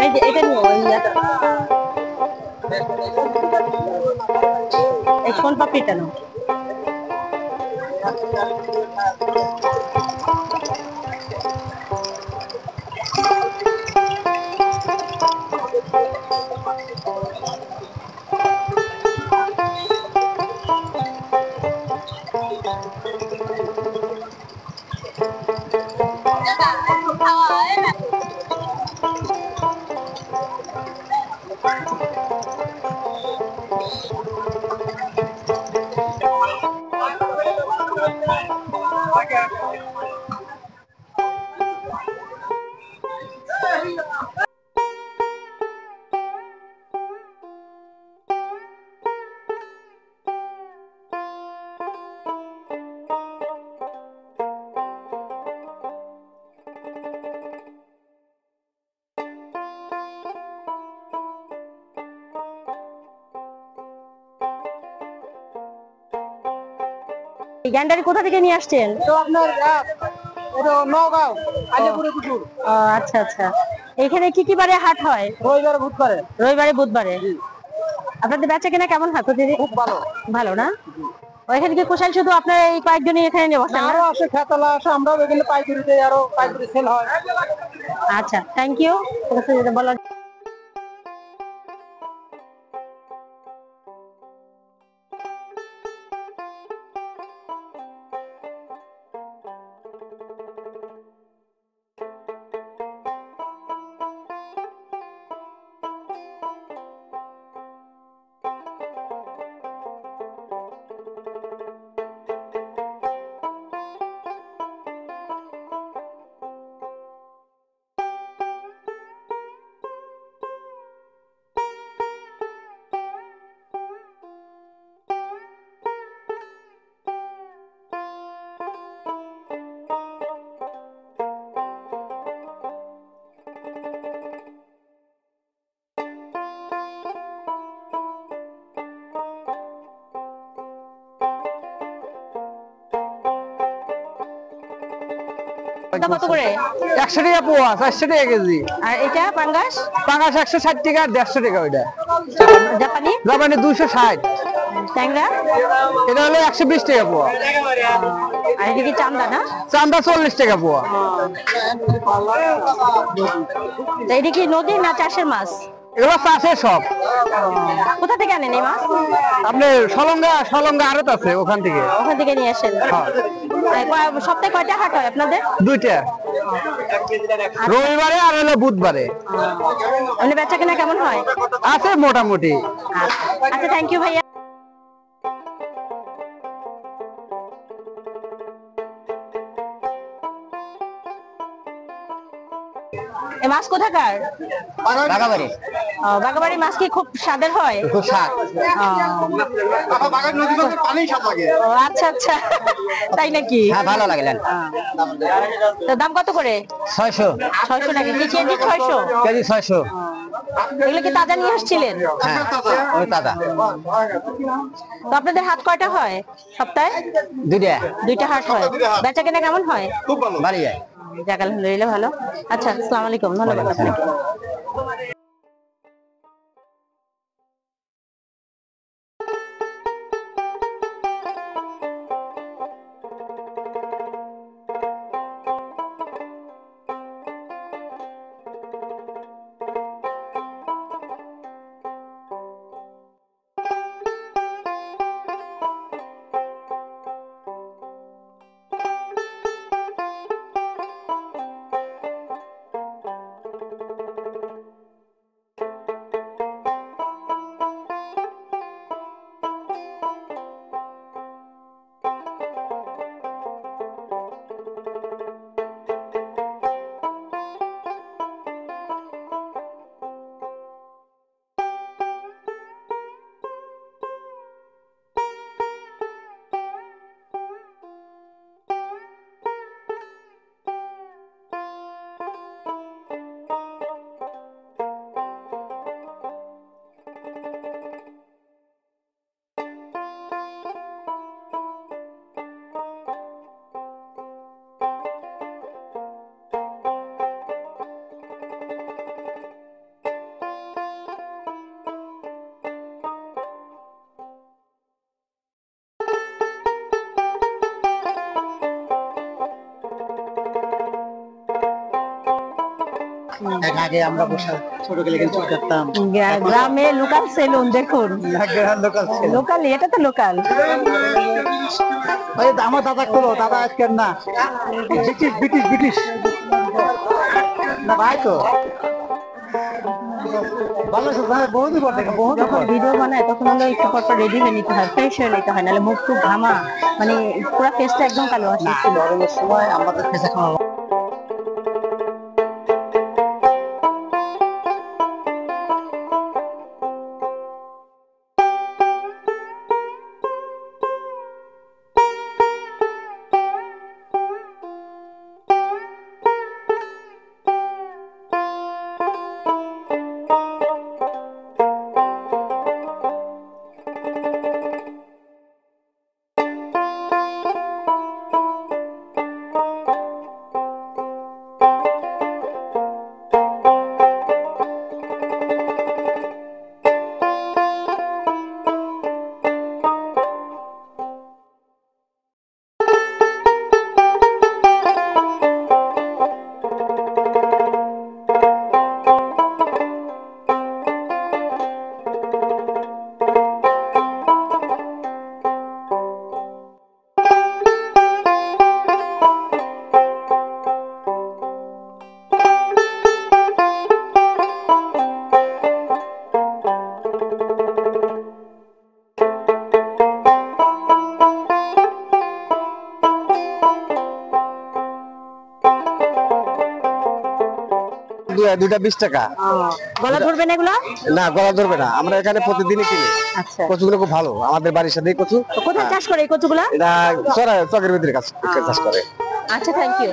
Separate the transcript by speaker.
Speaker 1: এই যে এটা নিয়ে ওই এই সোন পাপড়িটা নাও। এই গ্যান্ডারি কোথা থেকে নিয়ে আসছেন?
Speaker 2: তো আপনার নগাঁও আলিপুরে পুকুর।
Speaker 1: আচ্ছা আচ্ছা। এখানে কি কি বারে হাট হয়?
Speaker 2: রবিবারে বুধবারে।
Speaker 1: রবিবারে বুধবারে। আপনাদের বেচা কেনা কেমন হয় প্রতিদিন?
Speaker 2: খুব ভালো।
Speaker 1: ভালো না? ওইখানে কি কুশাল শুধু আপনার এই কয়েকজনই এখানে নিয়ে বসেন?
Speaker 2: আরো আছে খেতালা আছে, আমরাও এখানে পাইকারিতে আরো পাইকারি সেল হয়।
Speaker 1: আচ্ছা, থ্যাংক ইউ বলার। কত করে?
Speaker 2: 100 টাকা পোয়া, 400 টাকা কেজি।
Speaker 1: আর এটা পাঙ্গাস?
Speaker 2: পাঙ্গাস 160 টাকা আর 150 টাকা। ওইটা
Speaker 1: জাপানি?
Speaker 2: জাপানি 260।
Speaker 1: ট্যাংরা?
Speaker 2: এটা হলো 120 টাকা পোয়া।
Speaker 1: আর এটা কি চান্দা না?
Speaker 2: চান্দা 40 টাকা পোয়া।
Speaker 1: এটা কি নদী না চাষের মাছ?
Speaker 2: এগুলো চাষের সব।
Speaker 1: কোথা থেকে আনেন এই মাছ?
Speaker 2: আপনি সলঙ্গা আড়ত আছে, ওখান থেকে।
Speaker 1: ওখান থেকে নিয়ে আসেন। সপ্তাহে কয়টা হাট হয় আপনাদের?
Speaker 2: দুইটা, রবিবারে আর হলো বুধবারে।
Speaker 1: আপনি বেচা কেনা কেমন হয়?
Speaker 2: আছে মোটামুটি।
Speaker 1: আচ্ছা, থ্যাংক ইউ ভাইয়া। এই মাছ কোথাকার?
Speaker 2: বাগাবাড়ি।
Speaker 1: বাগাবাড়ির মাছ কি খুব স্বাদের হয়?
Speaker 2: খুব স্বাদ।
Speaker 1: আচ্ছা আচ্ছা, তাই নাকি?
Speaker 2: হ্যাঁ, ভালো লাগলেন।
Speaker 1: তো দাম কত করে?
Speaker 2: 600।
Speaker 1: 600 টাকা কি কেজি? 600
Speaker 2: কেজি 600।
Speaker 1: এগুলো কি তাজা নিয়ে আসছিলেন?
Speaker 2: হ্যাঁ, ওই দাদা।
Speaker 1: তো আপনাদের হাট কয়টা হয় সপ্তাহে? দুইটা হাট হয়। বেচা কেনা কেমন হয়?
Speaker 2: খুব ভালো, বাড়ি যায়।
Speaker 1: যাক, আলহামদুলিল্লাহ ভালো। আচ্ছা, আসসালামু আলাইকুম, ধন্যবাদ আপনাকে।
Speaker 2: আগে আমরা বসে ছোট গেলে কিন্তু করতাম
Speaker 1: গ্রামে লোকাল সেলুন দেখুন,
Speaker 2: লোকাল
Speaker 1: লোকালি, এটা তো লোকাল।
Speaker 2: ওই আমার দাদা করো, দাদা আজকের না, ব্রিটিশ ব্রিটিশ ব্রিটিশ না ভাই তো ভালো আছে ভাই, বহুদিন পর দেখো, বহুদিন
Speaker 1: যখন
Speaker 2: পর।
Speaker 1: ভিডিও বানায় তখন হলো একটু পর পর রেডি হয়ে নিতে হয়, ফ্রেশ হয়ে নিতে হয়, নাহলে মুখ টুক ঘামা, মানে পুরো ফেসটা একদম কালো আসে।
Speaker 2: না, গরমের সময় আমাদের ফেসে খাওয়া
Speaker 3: দুইটা 20 টাকা।
Speaker 1: গলা ধরবে না এগুলো?
Speaker 3: না, গলা ধরবে না, আমরা এখানে প্রতিদিনই কিনি।
Speaker 1: আচ্ছা,
Speaker 3: কচুগুলো খুব ভালো, আমাদের বাড়ির সাথে কচু।
Speaker 1: তো কোথায় চাষ করে এই কচুগুলা?
Speaker 3: এটা চকের ভিতরে কাজ করে।
Speaker 1: আচ্ছা, থ্যাংক ইউ।